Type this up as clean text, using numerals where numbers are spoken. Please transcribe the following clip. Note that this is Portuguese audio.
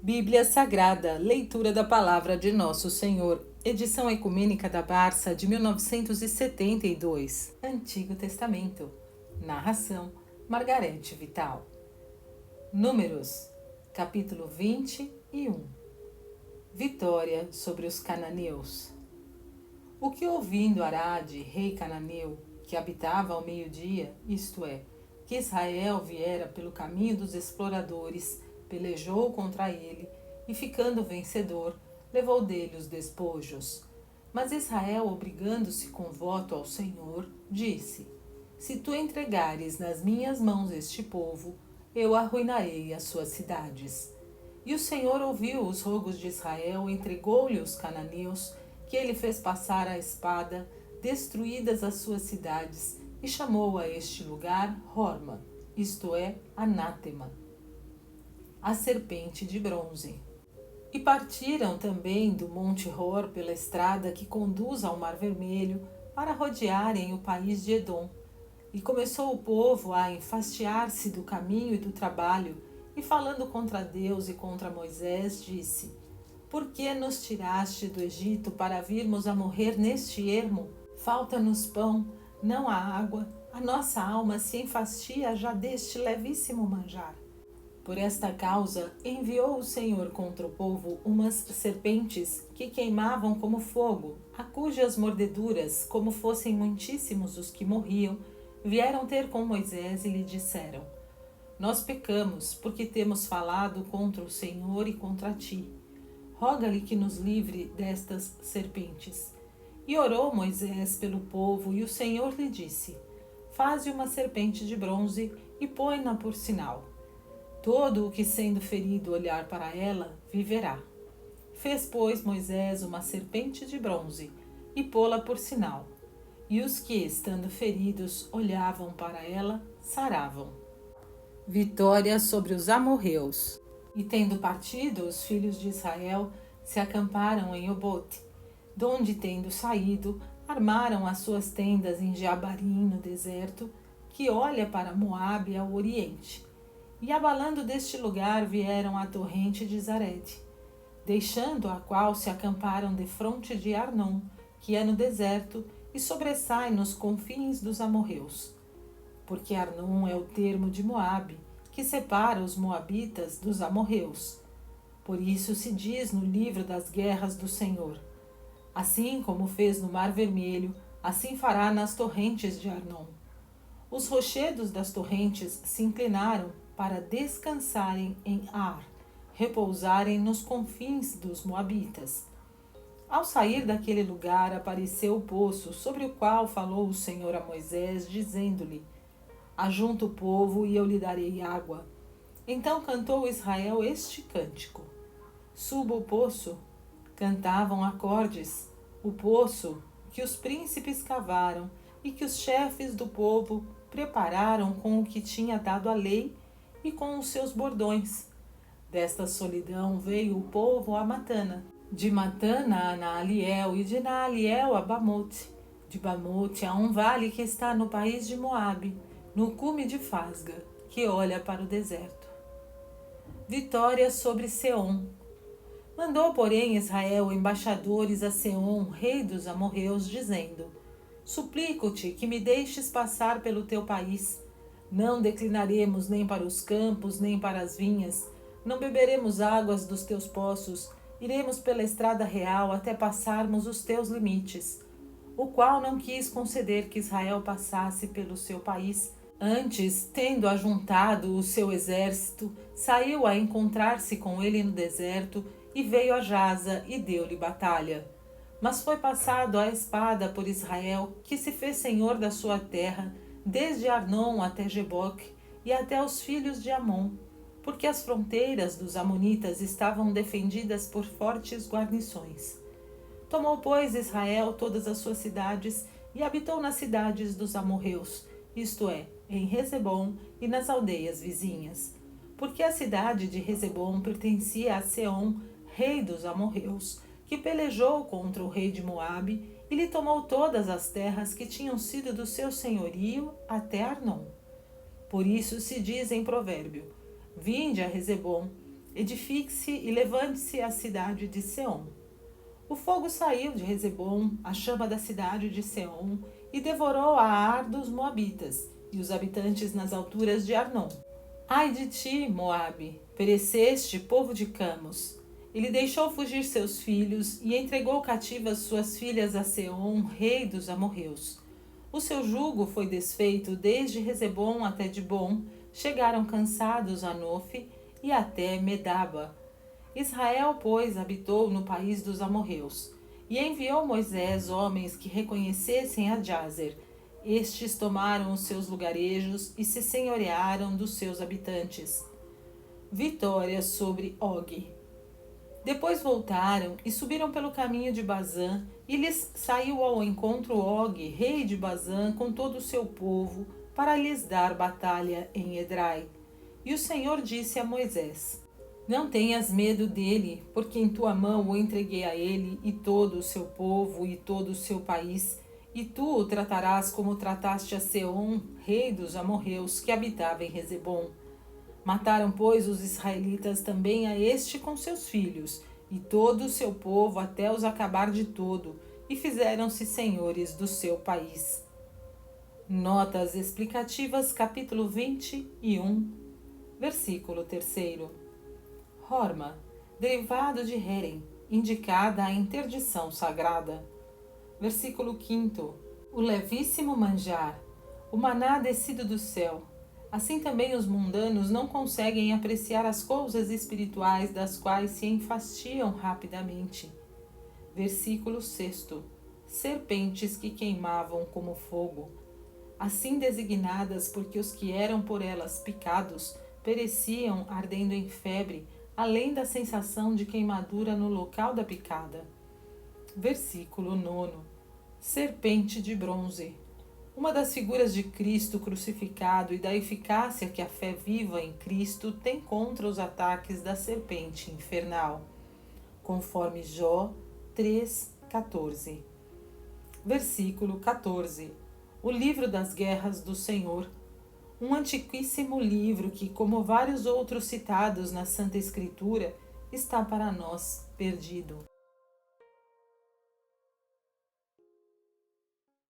Bíblia Sagrada, leitura da Palavra de Nosso Senhor, edição ecumênica da Barça de 1972, Antigo Testamento, narração Margarete Vital. Números, capítulo 21. Vitória sobre os cananeus. O que ouvindo Arade, rei cananeu, que habitava ao meio-dia, isto é, que Israel viera pelo caminho dos exploradores, pelejou contra ele e, ficando vencedor, levou dele os despojos. Mas Israel, obrigando-se com voto ao Senhor, disse: Se tu entregares nas minhas mãos este povo, eu arruinarei as suas cidades. E o Senhor ouviu os rogos de Israel, entregou-lhe os cananeus, que ele fez passar a espada, destruídas as suas cidades, e chamou a este lugar Horma, isto é, anátema, a serpente de bronze. E partiram também do Monte Hor pela estrada que conduz ao Mar Vermelho, para rodearem o país de Edom. E começou o povo a enfastiar-se do caminho e do trabalho, e falando contra Deus e contra Moisés, disse: Por que nos tiraste do Egito para virmos a morrer neste ermo? Falta-nos pão, não há água, a nossa alma se enfastia já deste levíssimo manjar. Por esta causa, enviou o Senhor contra o povo umas serpentes que queimavam como fogo, a cujas mordeduras, como fossem muitíssimos os que morriam, vieram ter com Moisés e lhe disseram: Nós pecamos, porque temos falado contra o Senhor e contra ti. Roga-lhe que nos livre destas serpentes. E orou Moisés pelo povo, e o Senhor lhe disse: Faze uma serpente de bronze e põe-na por sinal. Todo o que sendo ferido olhar para ela, viverá. Fez, pois, Moisés uma serpente de bronze e pô-la por sinal. E os que, estando feridos, olhavam para ela, saravam. Vitória sobre os amorreus. E tendo partido, os filhos de Israel se acamparam em Obote, donde, tendo saído, armaram as suas tendas em Jeabarim, no deserto, que olha para Moabe ao oriente. E abalando deste lugar vieram à torrente de Zarede, deixando a qual se acamparam defronte de Arnon, que é no deserto, e sobressai nos confins dos amorreus. Porque Arnon é o termo de Moabe, que separa os moabitas dos amorreus. Por isso se diz no livro das guerras do Senhor: Assim como fez no Mar Vermelho, assim fará nas torrentes de Arnon. Os rochedos das torrentes se inclinaram para descansarem em Ar, repousarem nos confins dos moabitas. Ao sair daquele lugar, apareceu o poço, sobre o qual falou o Senhor a Moisés, dizendo-lhe: Ajunta o povo e eu lhe darei água. Então cantou Israel este cântico: Suba o poço. Cantavam acordes: o poço que os príncipes cavaram e que os chefes do povo prepararam com o que tinha dado a lei e com os seus bordões. Desta solidão veio o povo a Matana, de Matana a Naaliel e de Naaliel a Bamote, de Bamote a um vale que está no país de Moabe, no cume de Fasga, que olha para o deserto. Vitória sobre Seom. Mandou, porém, Israel embaixadores a Seom, rei dos amorreus, dizendo: Suplico-te que me deixes passar pelo teu país. Não declinaremos nem para os campos, nem para as vinhas. Não beberemos águas dos teus poços. Iremos pela estrada real até passarmos os teus limites. O qual não quis conceder que Israel passasse pelo seu país. Antes, tendo ajuntado o seu exército, saiu a encontrar-se com ele no deserto e veio a Jaza e deu-lhe batalha. Mas foi passado a espada por Israel, que se fez senhor da sua terra, desde Arnon até Jeboque e até os filhos de Amon, porque as fronteiras dos amonitas estavam defendidas por fortes guarnições. Tomou, pois, Israel todas as suas cidades e habitou nas cidades dos amorreus, isto é, em Rezebom e nas aldeias vizinhas. Porque a cidade de Rezebom pertencia a Seom, rei dos amorreus, que pelejou contra o rei de Moabe e lhe tomou todas as terras que tinham sido do seu senhorio até Arnon. Por isso se diz em provérbio: Vinde a Rezebom, edifique-se e levante-se a cidade de Seom. O fogo saiu de Rezebom, a chama da cidade de Seom, e devorou a Ar dos Moabitas e os habitantes nas alturas de Arnon. Ai de ti, Moabe, pereceste, povo de Camos. Ele deixou fugir seus filhos e entregou cativas suas filhas a Seom, rei dos amorreus. O seu jugo foi desfeito desde Rezebom até Dibom, chegaram cansados a Nofe e até Medaba. Israel, pois, habitou no país dos amorreus, e enviou Moisés homens que reconhecessem a Jazer. Estes tomaram os seus lugarejos e se senhorearam dos seus habitantes. Vitória sobre Og. Depois voltaram e subiram pelo caminho de Bazã, e lhes saiu ao encontro Og, rei de Bazã, com todo o seu povo, para lhes dar batalha em Edrai. E o Senhor disse a Moisés: Não tenhas medo dele, porque em tua mão o entreguei a ele, e todo o seu povo, e todo o seu país, e tu o tratarás como trataste a Seom, rei dos amorreus, que habitava em Rezebom. Mataram, pois, os israelitas também a este com seus filhos, e todo o seu povo até os acabar de todo, e fizeram-se senhores do seu país. Notas explicativas, capítulo 21, versículo 3. Horma, derivado de Heren, indicada a interdição sagrada. Versículo 5. O levíssimo manjar, o maná descido do céu. Assim também os mundanos não conseguem apreciar as coisas espirituais das quais se enfastiam rapidamente. Versículo 6. Serpentes que queimavam como fogo. Assim designadas porque os que eram por elas picados pereciam ardendo em febre, além da sensação de queimadura no local da picada. Versículo 9. Serpente de bronze. Uma das figuras de Cristo crucificado e da eficácia que a fé viva em Cristo tem contra os ataques da serpente infernal, conforme Jó 3,14. Versículo 14. O livro das guerras do Senhor. Um antiquíssimo livro que, como vários outros citados na Santa Escritura, está para nós perdido.